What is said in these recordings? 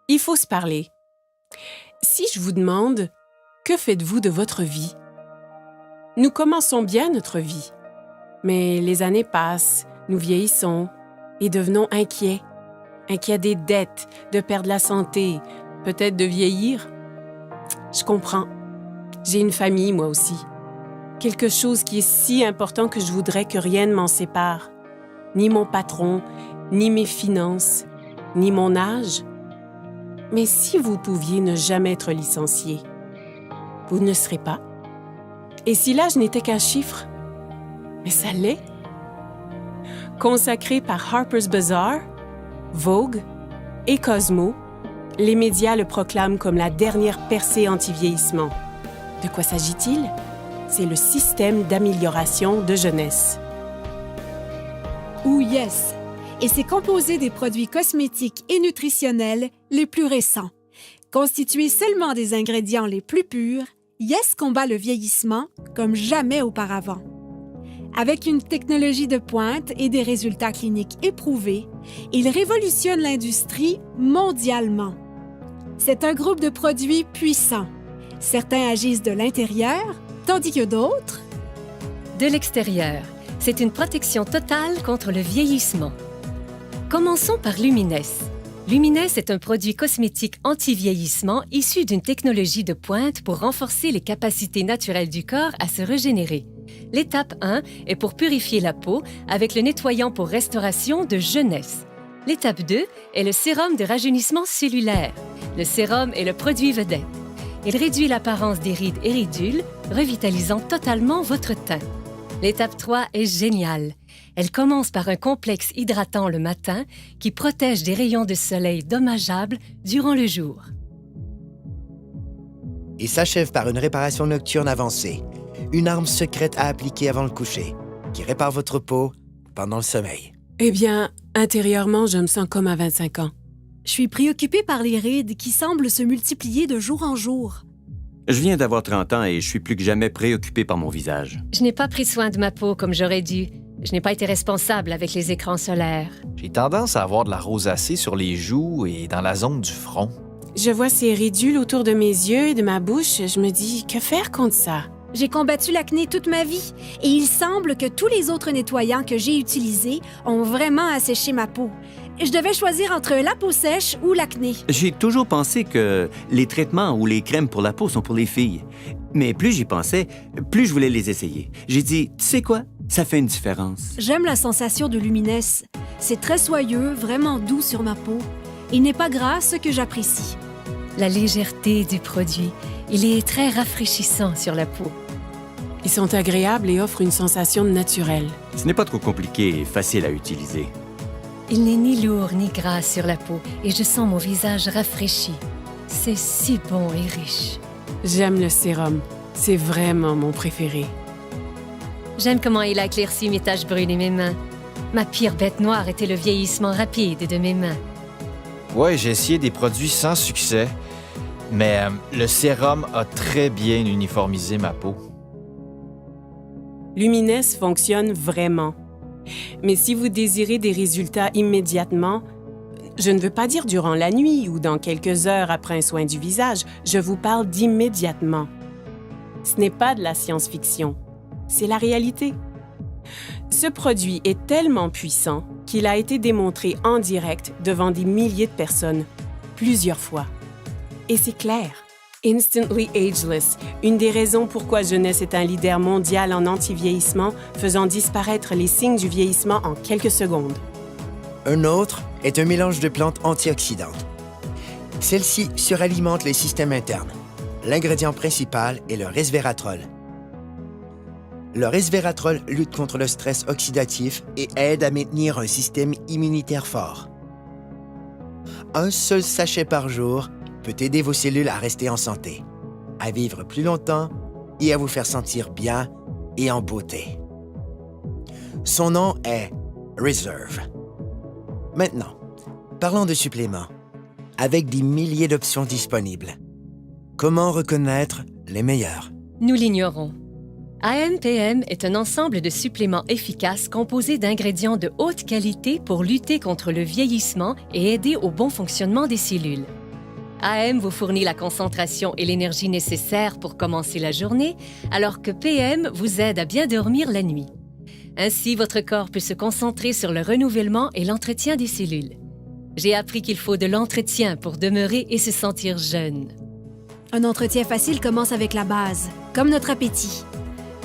Il faut se parler. Si je vous demande, que faites-vous de votre vie? Nous commençons bien notre vie, mais les années passent, nous vieillissons et devenons inquiets. Inquiets des dettes, de perdre la santé, peut-être de vieillir. Je comprends. J'ai une famille, moi aussi. Quelque chose qui est si important que je voudrais que rien ne m'en sépare. Ni mon patron, ni mes finances, ni mon âge. Mais si vous pouviez ne jamais être licencié, vous ne serez pas. Et si l'âge n'était qu'un chiffre? Mais ça l'est. Consacré par Harper's Bazaar, Vogue et Cosmo, les médias le proclament comme la dernière percée anti-vieillissement. De quoi s'agit-il? C'est le système d'amélioration de jeunesse. Ou Yes, et c'est composé des produits cosmétiques et nutritionnels les plus récents. Constitué seulement des ingrédients les plus purs, Yes combat le vieillissement comme jamais auparavant. Avec une technologie de pointe et des résultats cliniques éprouvés, il révolutionne l'industrie mondialement. C'est un groupe de produits puissants. Certains agissent de l'intérieur, tandis que d'autres... De l'extérieur, c'est une protection totale contre le vieillissement. Commençons par Lumines. Lumines est un produit cosmétique anti-vieillissement issu d'une technologie de pointe pour renforcer les capacités naturelles du corps à se régénérer. L'étape 1 est pour purifier la peau avec le nettoyant pour restauration de jeunesse. L'étape 2 est le sérum de rajeunissement cellulaire. Le sérum est le produit vedette. Il réduit l'apparence des rides et ridules, revitalisant totalement votre teint. L'étape 3 est géniale. Elle commence par un complexe hydratant le matin qui protège des rayons de soleil dommageables durant le jour. Et s'achève par une réparation nocturne avancée, une arme secrète à appliquer avant le coucher, qui répare votre peau pendant le sommeil. Eh bien, intérieurement, je me sens comme à 25 ans. Je suis préoccupée par les rides qui semblent se multiplier de jour en jour. Je viens d'avoir 30 ans et je suis plus que jamais préoccupé par mon visage. Je n'ai pas pris soin de ma peau comme j'aurais dû. Je n'ai pas été responsable avec les écrans solaires. J'ai tendance à avoir de la rosacée sur les joues et dans la zone du front. Je vois ces ridules autour de mes yeux et de ma bouche. Je me dis, que faire contre ça? J'ai combattu l'acné toute ma vie et il semble que tous les autres nettoyants que j'ai utilisés ont vraiment asséché ma peau. Je devais choisir entre la peau sèche ou l'acné. J'ai toujours pensé que les traitements ou les crèmes pour la peau sont pour les filles. Mais plus j'y pensais, plus je voulais les essayer. J'ai dit, tu sais quoi? Ça fait une différence. J'aime la sensation de Lumines. C'est très soyeux, vraiment doux sur ma peau. Il n'est pas gras, ce que j'apprécie. La légèreté du produit, il est très rafraîchissant sur la peau. Ils sont agréables et offrent une sensation naturelle. Ce n'est pas trop compliqué et facile à utiliser. Il n'est ni lourd ni gras sur la peau et je sens mon visage rafraîchi. C'est si bon et riche. J'aime le sérum. C'est vraiment mon préféré. J'aime comment il a éclairci mes taches brunes et mes mains. Ma pire bête noire était le vieillissement rapide de mes mains. Ouais, j'ai essayé des produits sans succès, mais le sérum a très bien uniformisé ma peau. Lumines fonctionne vraiment. Mais si vous désirez des résultats immédiatement, je ne veux pas dire durant la nuit ou dans quelques heures après un soin du visage, je vous parle d'immédiatement. Ce n'est pas de la science-fiction, c'est la réalité. Ce produit est tellement puissant qu'il a été démontré en direct devant des milliers de personnes, plusieurs fois. Et c'est clair. Instantly Ageless, une des raisons pourquoi Jeunesse est un leader mondial en anti-vieillissement, faisant disparaître les signes du vieillissement en quelques secondes. Un autre est un mélange de plantes antioxydantes. Celles-ci suralimentent les systèmes internes. L'ingrédient principal est le resveratrol. Le resveratrol lutte contre le stress oxydatif et aide à maintenir un système immunitaire fort. Un seul sachet par jour peut aider vos cellules à rester en santé, à vivre plus longtemps et à vous faire sentir bien et en beauté. Son nom est Reserve. Maintenant, parlons de suppléments. Avec des milliers d'options disponibles, comment reconnaître les meilleurs? Nous l'ignorons. AMPM est un ensemble de suppléments efficaces composés d'ingrédients de haute qualité pour lutter contre le vieillissement et aider au bon fonctionnement des cellules. AM vous fournit la concentration et l'énergie nécessaires pour commencer la journée, alors que PM vous aide à bien dormir la nuit. Ainsi, votre corps peut se concentrer sur le renouvellement et l'entretien des cellules. J'ai appris qu'il faut de l'entretien pour demeurer et se sentir jeune. Un entretien facile commence avec la base, comme notre appétit.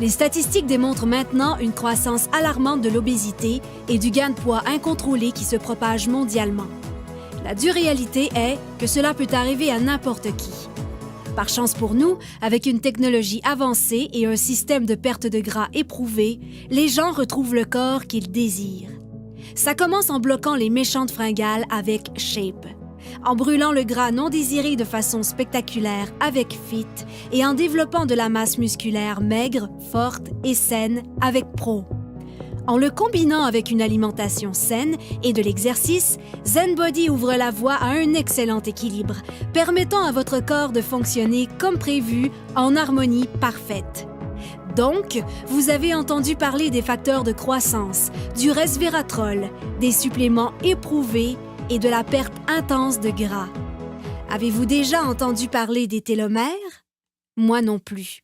Les statistiques démontrent maintenant une croissance alarmante de l'obésité et du gain de poids incontrôlé qui se propage mondialement. La dure réalité est que cela peut arriver à n'importe qui. Par chance pour nous, avec une technologie avancée et un système de perte de gras éprouvé, les gens retrouvent le corps qu'ils désirent. Ça commence en bloquant les méchantes fringales avec Shape, en brûlant le gras non désiré de façon spectaculaire avec Fit et en développant de la masse musculaire maigre, forte et saine avec Pro. En le combinant avec une alimentation saine et de l'exercice, ZenBody ouvre la voie à un excellent équilibre, permettant à votre corps de fonctionner comme prévu en harmonie parfaite. Donc, vous avez entendu parler des facteurs de croissance, du resveratrol, des suppléments éprouvés et de la perte intense de gras. Avez-vous déjà entendu parler des télomères? Moi non plus.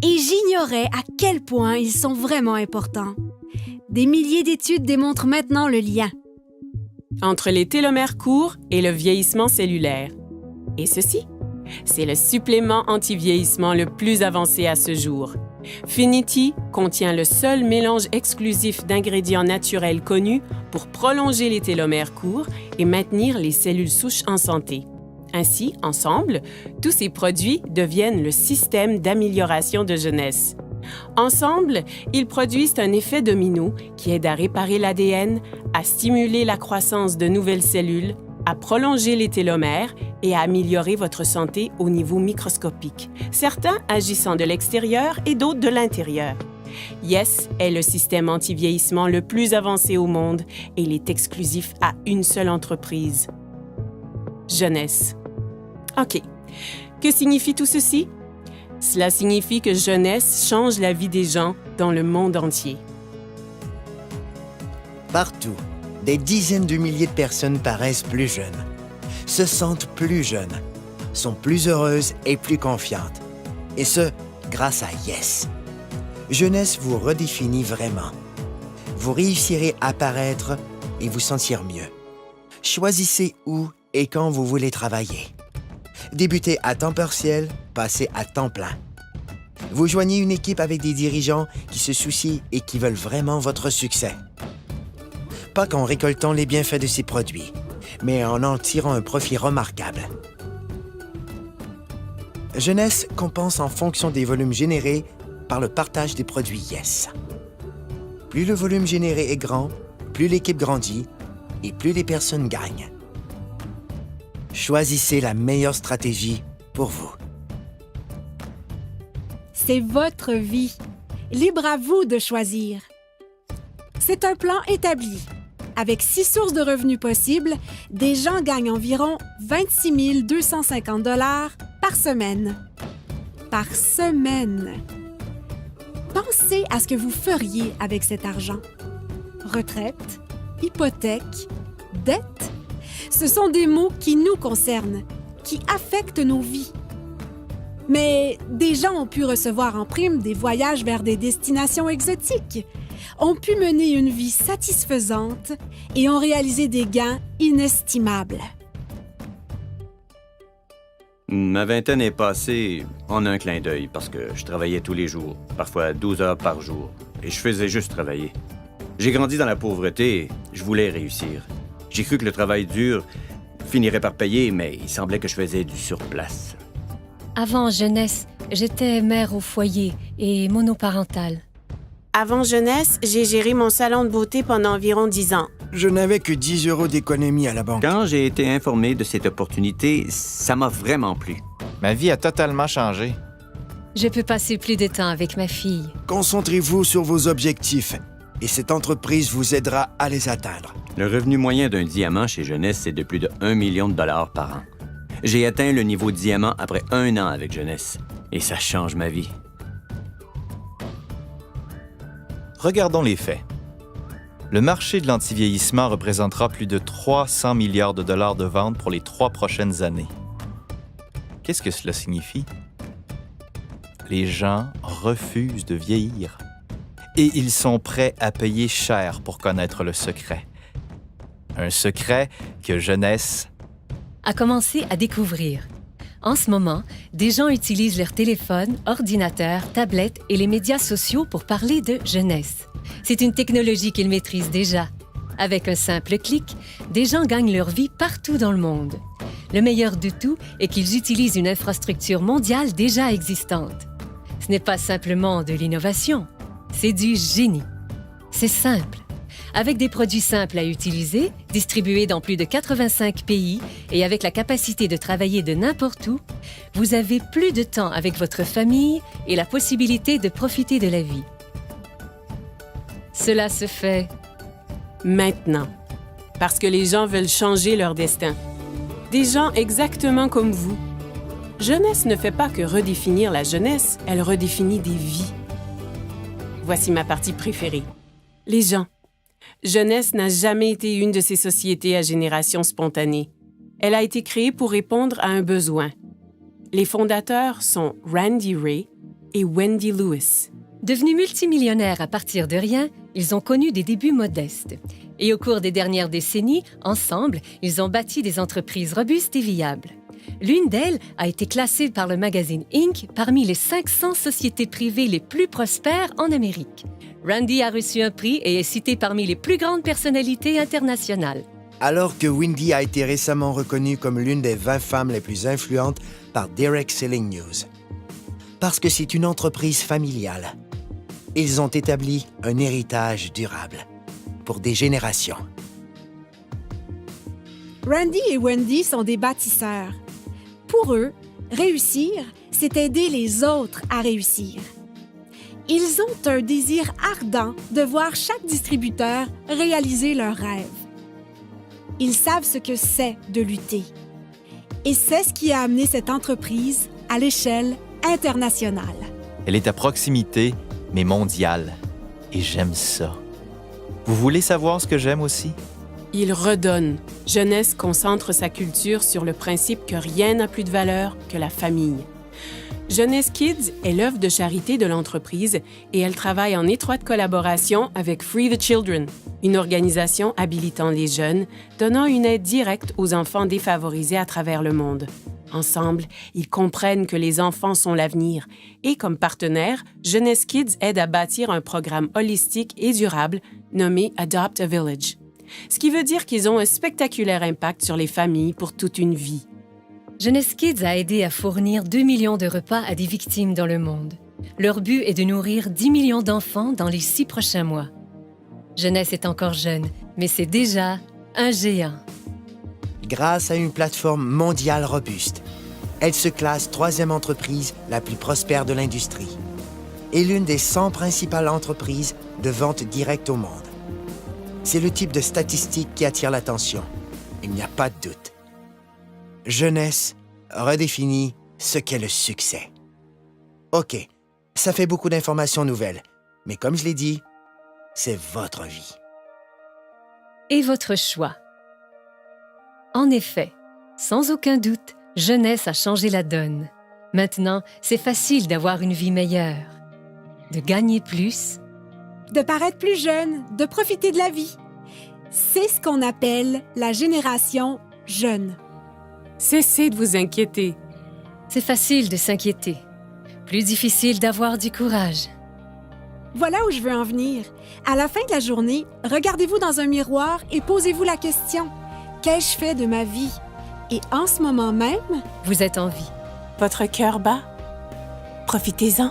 Et j'ignorais à quel point ils sont vraiment importants. Des milliers d'études démontrent maintenant le lien entre les télomères courts et le vieillissement cellulaire. Et ceci, c'est le supplément anti-vieillissement le plus avancé à ce jour. Finity contient le seul mélange exclusif d'ingrédients naturels connus pour prolonger les télomères courts et maintenir les cellules souches en santé. Ainsi, ensemble, tous ces produits deviennent le système d'amélioration de jeunesse. Ensemble, ils produisent un effet domino qui aide à réparer l'ADN, à stimuler la croissance de nouvelles cellules, à prolonger les télomères et à améliorer votre santé au niveau microscopique, certains agissant de l'extérieur et d'autres de l'intérieur. Yes est le système anti-vieillissement le plus avancé au monde et il est exclusif à une seule entreprise. Jeunesse. OK. Que signifie tout ceci? Cela signifie que Jeunesse change la vie des gens dans le monde entier. Partout, des dizaines de milliers de personnes paraissent plus jeunes, se sentent plus jeunes, sont plus heureuses et plus confiantes. Et ce, grâce à Yes. Jeunesse vous redéfinit vraiment. Vous réussirez à paraître et vous sentir mieux. Choisissez où et quand vous voulez travailler. Débutez à temps partiel, passez à temps plein. Vous joignez une équipe avec des dirigeants qui se soucient et qui veulent vraiment votre succès. Pas qu'en récoltant les bienfaits de ces produits, mais en tirant un profit remarquable. Jeunesse compense en fonction des volumes générés par le partage des produits Yes. Plus le volume généré est grand, plus l'équipe grandit et plus les personnes gagnent. Choisissez la meilleure stratégie pour vous. C'est votre vie. Libre à vous de choisir. C'est un plan établi. Avec 6 sources de revenus possibles, des gens gagnent environ 26 250 $ par semaine. Par semaine. Pensez à ce que vous feriez avec cet argent. Retraite, hypothèque, dette. Ce sont des mots qui nous concernent, qui affectent nos vies. Mais des gens ont pu recevoir en prime des voyages vers des destinations exotiques, ont pu mener une vie satisfaisante et ont réalisé des gains inestimables. Ma vingtaine est passée en un clin d'œil parce que je travaillais tous les jours, parfois 12 heures par jour, et je faisais juste travailler. J'ai grandi dans la pauvreté, je voulais réussir. J'ai cru que le travail dur finirait par payer, mais il semblait que je faisais du surplace. Avant Jeunesse, j'étais mère au foyer et monoparentale. Avant Jeunesse, j'ai géré mon salon de beauté pendant environ 10 ans. Je n'avais que 10 € d'économie à la banque. Quand j'ai été informé de cette opportunité, ça m'a vraiment plu. Ma vie a totalement changé. Je peux passer plus de temps avec ma fille. Concentrez-vous sur vos objectifs et cette entreprise vous aidera à les atteindre. Le revenu moyen d'un diamant chez Jeunesse, c'est de plus de 1 million de dollars par an. J'ai atteint le niveau diamant après 1 an avec Jeunesse. Et ça change ma vie. Regardons les faits. Le marché de l'antivieillissement représentera plus de 300 milliards de dollars de ventes pour les 3 prochaines années. Qu'est-ce que cela signifie? Les gens refusent de vieillir. Et ils sont prêts à payer cher pour connaître le secret. Un secret que Jeunesse A commencé à découvrir. En ce moment, des gens utilisent leur téléphone, ordinateur, tablette et les médias sociaux pour parler de jeunesse. C'est une technologie qu'ils maîtrisent déjà. Avec un simple clic, des gens gagnent leur vie partout dans le monde. Le meilleur de tout est qu'ils utilisent une infrastructure mondiale déjà existante. Ce n'est pas simplement de l'innovation, c'est du génie. C'est simple. Avec des produits simples à utiliser, distribués dans plus de 85 pays et avec la capacité de travailler de n'importe où, vous avez plus de temps avec votre famille et la possibilité de profiter de la vie. Cela se fait Maintenant. Parce que les gens veulent changer leur destin. Des gens exactement comme vous. Jeunesse ne fait pas que redéfinir la jeunesse, elle redéfinit des vies. Voici ma partie préférée. Les gens. Jeunesse n'a jamais été une de ces sociétés à génération spontanée. Elle a été créée pour répondre à un besoin. Les fondateurs sont Randy Ray et Wendy Lewis. Devenus multimillionnaires à partir de rien, ils ont connu des débuts modestes. Et au cours des dernières décennies, ensemble, ils ont bâti des entreprises robustes et viables. L'une d'elles a été classée par le magazine Inc. parmi les 500 sociétés privées les plus prospères en Amérique. Randy a reçu un prix et est cité parmi les plus grandes personnalités internationales. Alors que Wendy a été récemment reconnue comme l'une des 20 femmes les plus influentes par Derek Selling News. Parce que c'est une entreprise familiale. Ils ont établi un héritage durable pour des générations. Randy et Wendy sont des bâtisseurs. Pour eux, réussir, c'est aider les autres à réussir. Ils ont un désir ardent de voir chaque distributeur réaliser leurs rêves. Ils savent ce que c'est de lutter. Et c'est ce qui a amené cette entreprise à l'échelle internationale. Elle est à proximité, mais mondiale. Et j'aime ça. Vous voulez savoir ce que j'aime aussi? Il redonne. Jeunesse concentre sa culture sur le principe que rien n'a plus de valeur que la famille. Jeunesse Kids est l'œuvre de charité de l'entreprise et elle travaille en étroite collaboration avec Free the Children, une organisation habilitant les jeunes, donnant une aide directe aux enfants défavorisés à travers le monde. Ensemble, ils comprennent que les enfants sont l'avenir et, comme partenaire, Jeunesse Kids aide à bâtir un programme holistique et durable nommé Adopt a Village. Ce qui veut dire qu'ils ont un spectaculaire impact sur les familles pour toute une vie. Jeunesse Kids a aidé à fournir 2 millions de repas à des victimes dans le monde. Leur but est de nourrir 10 millions d'enfants dans les 6 prochains mois. Jeunesse est encore jeune, mais c'est déjà un géant. Grâce à une plateforme mondiale robuste, elle se classe 3e entreprise la plus prospère de l'industrie et l'une des 100 principales entreprises de vente directe au monde. C'est le type de statistique qui attire l'attention. Il n'y a pas de doute. Jeunesse redéfinit ce qu'est le succès. OK, ça fait beaucoup d'informations nouvelles, mais comme je l'ai dit, c'est votre vie. Et votre choix. En effet, sans aucun doute, Jeunesse a changé la donne. Maintenant, c'est facile d'avoir une vie meilleure, de gagner plus, De paraître plus jeune, de profiter de la vie. C'est ce qu'on appelle la génération jeune. Cessez de vous inquiéter. c'est facile de s'inquiéter. Plus difficile d'avoir du courage. Voilà où je veux en venir. À la fin de la journée, regardez-vous dans un miroir et posez-vous la question « Qu'ai-je fait de ma vie? » Et en ce moment même, Vous êtes en vie. Votre cœur bat? Profitez-en.